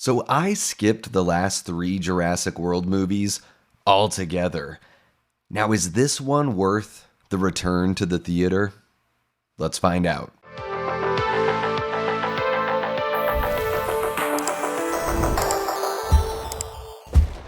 So I skipped the last three Jurassic World movies altogether. Now, is this one worth the return to the theater? Let's find out.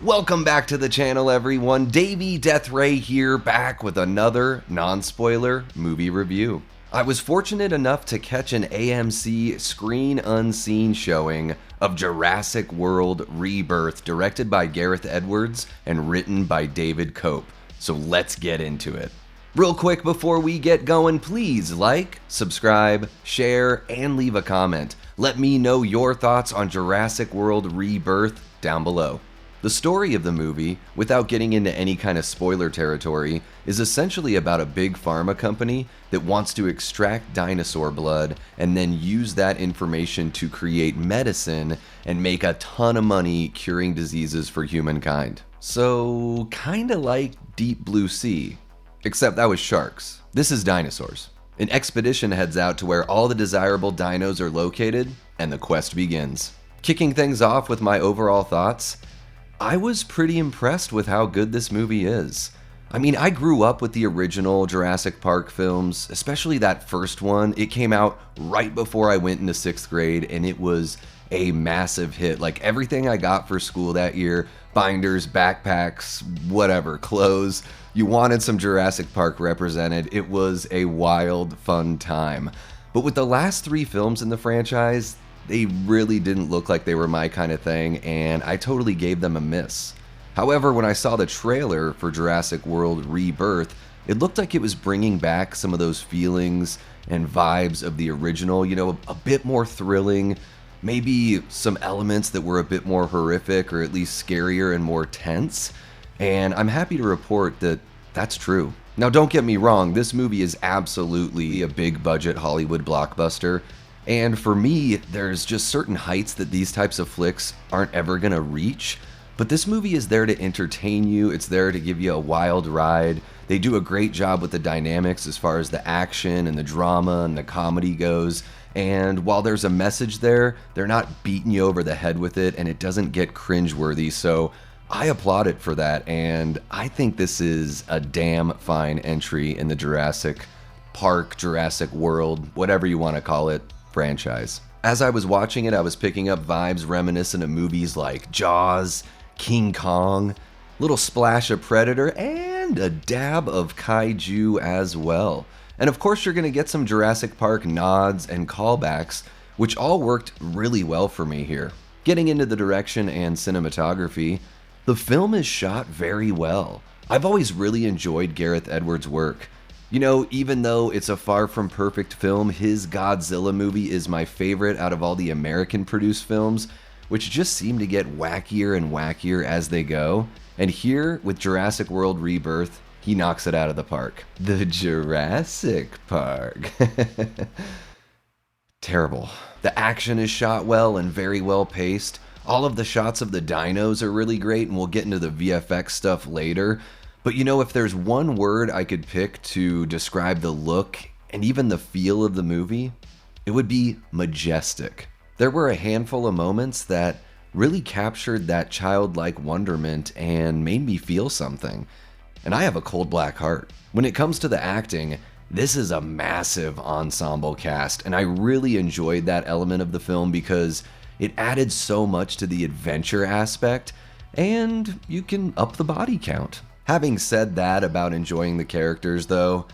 Welcome back to the channel, everyone. Davey Deathray here, back with another non-spoiler movie review. I was fortunate enough to catch an AMC Screen Unseen showing of Jurassic World Rebirth, directed by Gareth Edwards and written by David Cope. So let's get into it. Real quick before we get going, please like, subscribe, share, and leave a comment. Let me know your thoughts on Jurassic World Rebirth down below. The story of the movie, without getting into any kind of spoiler territory, is essentially about a big pharma company that wants to extract dinosaur blood and then use that information to create medicine and make a ton of money curing diseases for humankind. So, kinda like Deep Blue Sea, except that was sharks. This is dinosaurs. An expedition heads out to where all the desirable dinos are located, and the quest begins. Kicking things off with my overall thoughts, I was pretty impressed with how good this movie is. I mean, I grew up with the original Jurassic Park films, especially that first one. It came out right before I went into 6th grade, and it was a massive hit. Like, everything I got for school that year, binders, backpacks, whatever, clothes, you wanted some Jurassic Park represented. It was a wild, fun time. But with the last three films in the franchise, they really didn't look like they were my kind of thing, and I totally gave them a miss. However, when I saw the trailer for Jurassic World Rebirth, it looked like it was bringing back some of those feelings and vibes of the original, a bit more thrilling, maybe some elements that were a bit more horrific or at least scarier and more tense, and I'm happy to report that that's true. Now, don't get me wrong, this movie is absolutely a big budget Hollywood blockbuster. And for me, there's just certain heights that these types of flicks aren't ever gonna reach. But this movie is there to entertain you, it's there to give you a wild ride. They do a great job with the dynamics as far as the action and the drama and the comedy goes. And while there's a message there, they're not beating you over the head with it, and it doesn't get cringeworthy. So I applaud it for that, and I think this is a damn fine entry in the Jurassic Park, Jurassic World, whatever you want to call it, franchise. As I was watching it, I was picking up vibes reminiscent of movies like Jaws, King Kong, little splash of Predator, and a dab of kaiju as well. And of course, you're going to get some Jurassic Park nods and callbacks, which all worked really well for me here. Getting into the direction and cinematography, the film is shot very well. I've always really enjoyed Gareth Edwards' work. Even though it's a far from perfect film, his Godzilla movie is my favorite out of all the American-produced films, which just seem to get wackier and wackier as they go. And here, with Jurassic World Rebirth, he knocks it out of the park. The Jurassic Park. Terrible. The action is shot well and very well paced. All of the shots of the dinos are really great, and we'll get into the VFX stuff later. But if there's one word I could pick to describe the look and even the feel of the movie, it would be majestic. There were a handful of moments that really captured that childlike wonderment and made me feel something. And I have a cold black heart. When it comes to the acting, this is a massive ensemble cast, and I really enjoyed that element of the film because it added so much to the adventure aspect, and you can up the body count. Having said that about enjoying the characters, though,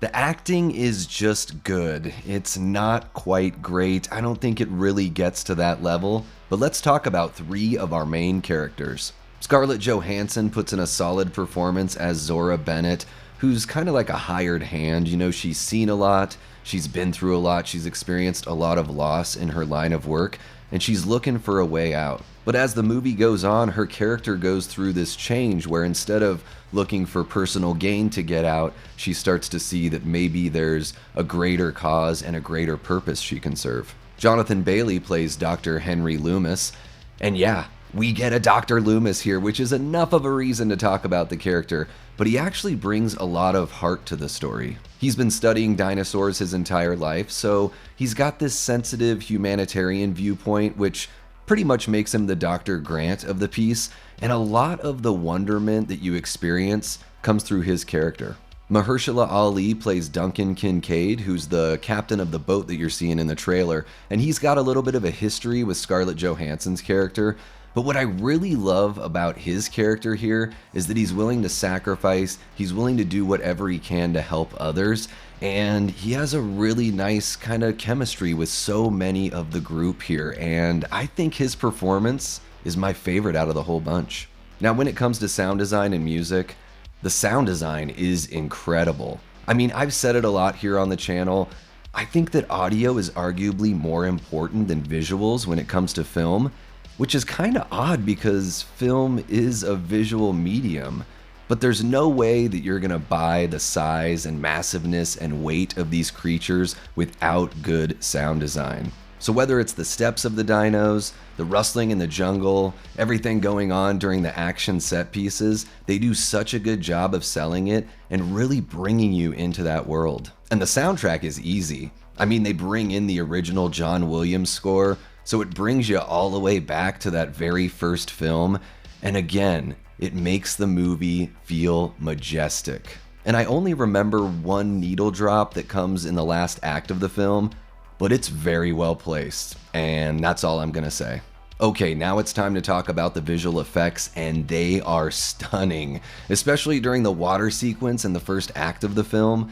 the acting is just good. It's not quite great. I don't think it really gets to that level, but let's talk about three of our main characters. Scarlett Johansson puts in a solid performance as Zora Bennett, who's kind of like a hired hand. She's seen a lot, she's been through a lot, she's experienced a lot of loss in her line of work, and she's looking for a way out. But as the movie goes on, her character goes through this change where instead of looking for personal gain to get out, she starts to see that maybe there's a greater cause and a greater purpose she can serve. Jonathan Bailey plays Dr. Henry Loomis, and yeah, we get a Dr. Loomis here, which is enough of a reason to talk about the character, but he actually brings a lot of heart to the story. He's been studying dinosaurs his entire life, so he's got this sensitive humanitarian viewpoint, which pretty much makes him the Dr. Grant of the piece, and a lot of the wonderment that you experience comes through his character. Mahershala Ali plays Duncan Kincaid, who's the captain of the boat that you're seeing in the trailer, and he's got a little bit of a history with Scarlett Johansson's character. But what I really love about his character here is that he's willing to sacrifice, he's willing to do whatever he can to help others, and he has a really nice kind of chemistry with so many of the group here, and I think his performance is my favorite out of the whole bunch. Now, when it comes to sound design and music, the sound design is incredible. I mean, I've said it a lot here on the channel. I think that audio is arguably more important than visuals when it comes to film, which is kind of odd because film is a visual medium, but there's no way that you're gonna buy the size and massiveness and weight of these creatures without good sound design. So whether it's the steps of the dinos, the rustling in the jungle, everything going on during the action set pieces, they do such a good job of selling it and really bringing you into that world. And the soundtrack is easy. I mean, they bring in the original John Williams score, so it brings you all the way back to that very first film, and again, it makes the movie feel majestic. And I only remember one needle drop that comes in the last act of the film, but it's very well placed, and that's all I'm gonna say. Okay, now it's time to talk about the visual effects, and they are stunning, especially during the water sequence in the first act of the film.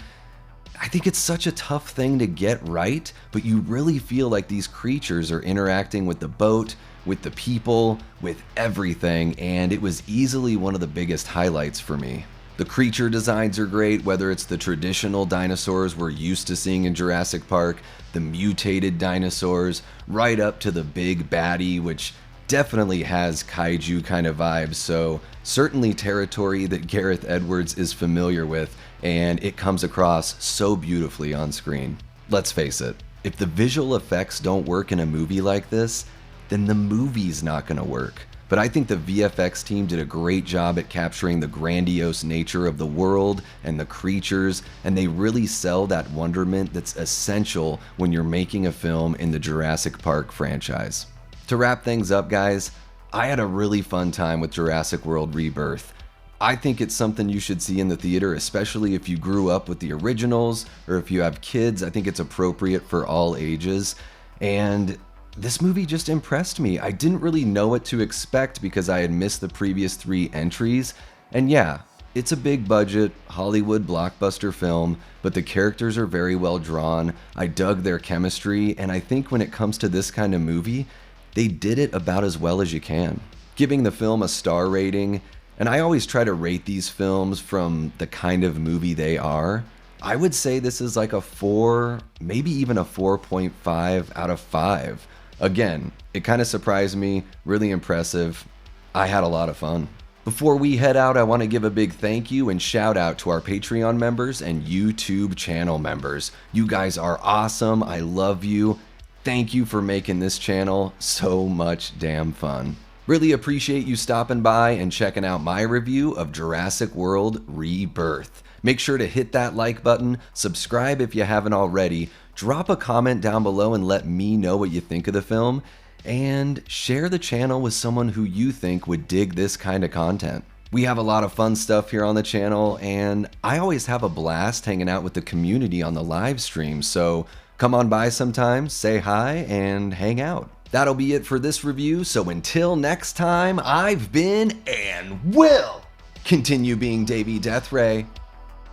I think it's such a tough thing to get right, but you really feel like these creatures are interacting with the boat, with the people, with everything, and it was easily one of the biggest highlights for me. The creature designs are great, whether it's the traditional dinosaurs we're used to seeing in Jurassic Park, the mutated dinosaurs, right up to the big baddie, which definitely has kaiju kind of vibes, so certainly territory that Gareth Edwards is familiar with, and it comes across so beautifully on screen. Let's face it, if the visual effects don't work in a movie like this, then the movie's not gonna work. But I think the VFX team did a great job at capturing the grandiose nature of the world and the creatures, and they really sell that wonderment that's essential when you're making a film in the Jurassic Park franchise. To wrap things up, guys, I had a really fun time with Jurassic World Rebirth. I think it's something you should see in the theater, especially if you grew up with the originals or if you have kids. I think it's appropriate for all ages. And this movie just impressed me. I didn't really know what to expect because I had missed the previous 3 entries. And yeah, it's a big budget Hollywood blockbuster film, but the characters are very well drawn. I dug their chemistry, and I think when it comes to this kind of movie, they did it about as well as you can. Giving the film a star rating, and I always try to rate these films from the kind of movie they are, I would say this is like a 4, maybe even a 4.5 out of 5. Again, it kind of surprised me, really impressive. I had a lot of fun. Before we head out, I want to give a big thank you and shout out to our Patreon members and YouTube channel members. You guys are awesome. I love you. Thank you for making this channel so much damn fun. Really appreciate you stopping by and checking out my review of Jurassic World Rebirth. Make sure to hit that like button, subscribe if you haven't already, drop a comment down below and let me know what you think of the film, and share the channel with someone who you think would dig this kind of content. We have a lot of fun stuff here on the channel, and I always have a blast hanging out with the community on the live stream, so come on by sometime, say hi, and hang out. That'll be it for this review, so until next time, I've been and will continue being Davey Deathray.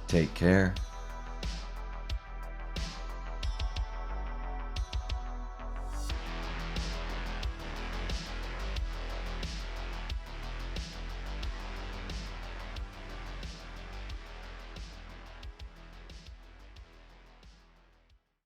Take care.